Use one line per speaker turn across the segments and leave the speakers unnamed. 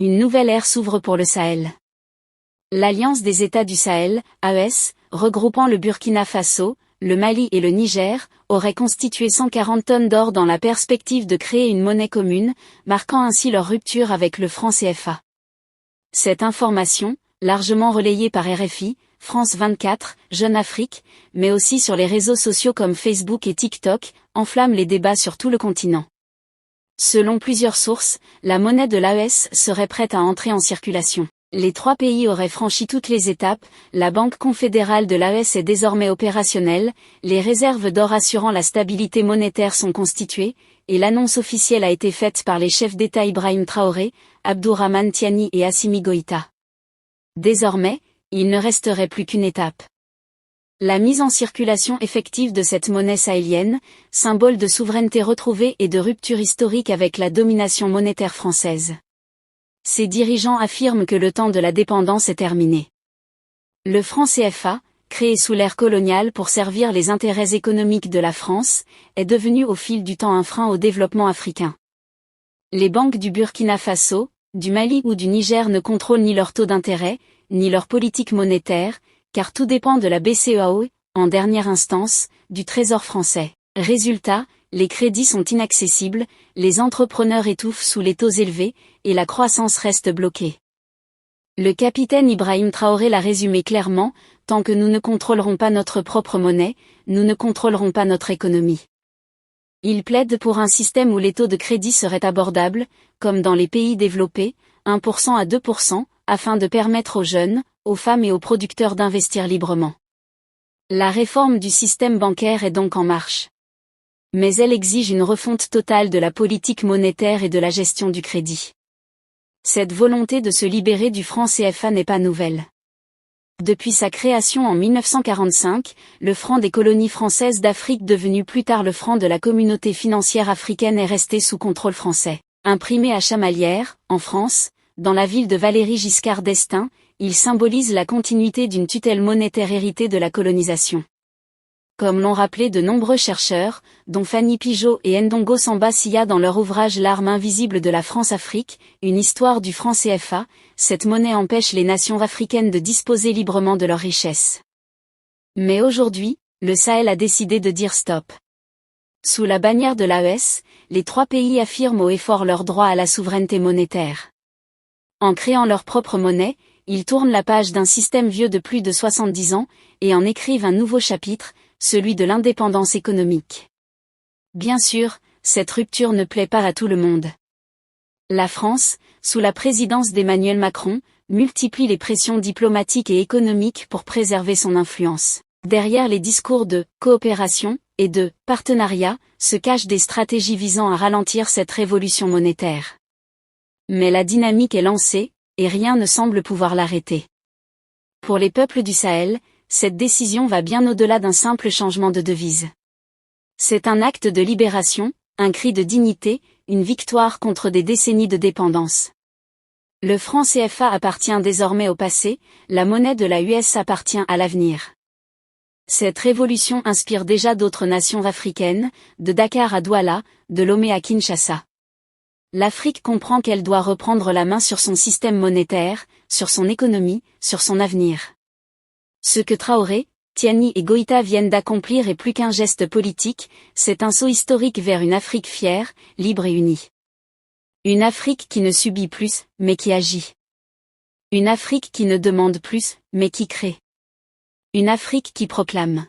Une nouvelle ère s'ouvre pour le Sahel. L'Alliance des États du Sahel, AES, regroupant le Burkina Faso, le Mali et le Niger, aurait constitué 140 tonnes d'or dans la perspective de créer une monnaie commune, marquant ainsi leur rupture avec le franc CFA. Cette information, largement relayée par RFI, France 24, Jeune Afrique, mais aussi sur les réseaux sociaux comme Facebook et TikTok, enflamme les débats sur tout le continent. Selon plusieurs sources, la monnaie de l'AES serait prête à entrer en circulation. Les 3 pays auraient franchi toutes les étapes, la Banque confédérale de l'AES est désormais opérationnelle, les réserves d'or assurant la stabilité monétaire sont constituées, et l'annonce officielle a été faite par les chefs d'État Ibrahim Traoré, Abdourahmane Tiani et Assimi Goïta. Désormais, il ne resterait plus qu'une étape. La mise en circulation effective de cette monnaie sahélienne, symbole de souveraineté retrouvée et de rupture historique avec la domination monétaire française. Ses dirigeants affirment que le temps de la dépendance est terminé. Le franc CFA, créé sous l'ère coloniale pour servir les intérêts économiques de la France, est devenu au fil du temps un frein au développement africain. Les banques du Burkina Faso, du Mali ou du Niger ne contrôlent ni leur taux d'intérêt, ni leur politique monétaire, car tout dépend de la BCEAO, en dernière instance, du Trésor français. Résultat, les crédits sont inaccessibles, les entrepreneurs étouffent sous les taux élevés, et la croissance reste bloquée. Le capitaine Ibrahim Traoré l'a résumé clairement, tant que nous ne contrôlerons pas notre propre monnaie, nous ne contrôlerons pas notre économie. Il plaide pour un système où les taux de crédit seraient abordables, comme dans les pays développés, 1% à 2%, afin de permettre aux jeunes, aux femmes et aux producteurs d'investir librement. La réforme du système bancaire est donc en marche. Mais elle exige une refonte totale de la politique monétaire et de la gestion du crédit. Cette volonté de se libérer du franc CFA n'est pas nouvelle. Depuis sa création en 1945, le franc des colonies françaises d'Afrique devenu plus tard le franc de la Communauté financière africaine est resté sous contrôle français. Imprimé à Chamalières, en France, dans la ville de Valéry Giscard d'Estaing, il symbolise la continuité d'une tutelle monétaire héritée de la colonisation. Comme l'ont rappelé de nombreux chercheurs, dont Fanny Pigeot et Ndongo Samba Sia dans leur ouvrage L'arme invisible de la France-Afrique, une histoire du franc CFA, cette monnaie empêche les nations africaines de disposer librement de leurs richesses. Mais aujourd'hui, le Sahel a décidé de dire stop. Sous la bannière de l'AES, les 3 pays affirment haut et fort leur droit à la souveraineté monétaire. En créant leur propre monnaie, ils tournent la page d'un système vieux de plus de 70 ans, et en écrivent un nouveau chapitre, celui de l'indépendance économique. Bien sûr, cette rupture ne plaît pas à tout le monde. La France, sous la présidence d'Emmanuel Macron, multiplie les pressions diplomatiques et économiques pour préserver son influence. Derrière les discours de « coopération » et de « partenariat » se cachent des stratégies visant à ralentir cette révolution monétaire. Mais la dynamique est lancée, et rien ne semble pouvoir l'arrêter. Pour les peuples du Sahel, cette décision va bien au-delà d'un simple changement de devise. C'est un acte de libération, un cri de dignité, une victoire contre des décennies de dépendance. Le franc CFA appartient désormais au passé, la monnaie de la US appartient à l'avenir. Cette révolution inspire déjà d'autres nations africaines, de Dakar à Douala, de Lomé à Kinshasa. L'Afrique comprend qu'elle doit reprendre la main sur son système monétaire, sur son économie, sur son avenir. Ce que Traoré, Tiani et Goïta viennent d'accomplir est plus qu'un geste politique, c'est un saut historique vers une Afrique fière, libre et unie. Une Afrique qui ne subit plus, mais qui agit. Une Afrique qui ne demande plus, mais qui crée. Une Afrique qui proclame.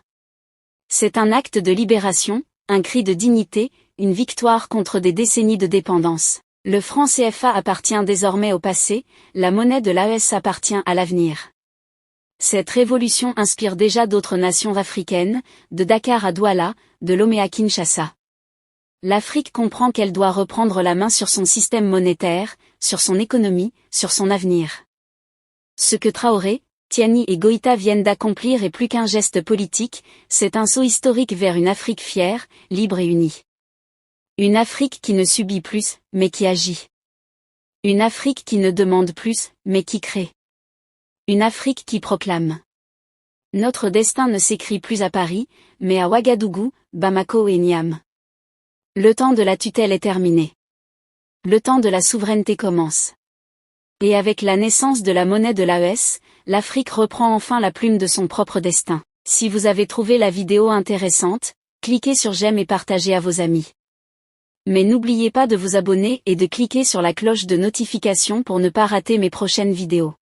C'est un acte de libération, un cri de dignité, une victoire contre des décennies de dépendance. Le franc CFA appartient désormais au passé, la monnaie de l'AES appartient à l'avenir. Cette révolution inspire déjà d'autres nations africaines, de Dakar à Douala, de Lomé à Kinshasa. L'Afrique comprend qu'elle doit reprendre la main sur son système monétaire, sur son économie, sur son avenir. Ce que Traoré, Tiani et Goïta viennent d'accomplir est plus qu'un geste politique, c'est un saut historique vers une Afrique fière, libre et unie. Une Afrique qui ne subit plus, mais qui agit. Une Afrique qui ne demande plus, mais qui crée. Une Afrique qui proclame. Notre destin ne s'écrit plus à Paris, mais à Ouagadougou, Bamako et Niamey. Le temps de la tutelle est terminé. Le temps de la souveraineté commence. Et avec la naissance de la monnaie de l'AES, l'Afrique reprend enfin la plume de son propre destin. Si vous avez trouvé la vidéo intéressante, cliquez sur j'aime et partagez à vos amis. Mais n'oubliez pas de vous abonner et de cliquer sur la cloche de notification pour ne pas rater mes prochaines vidéos.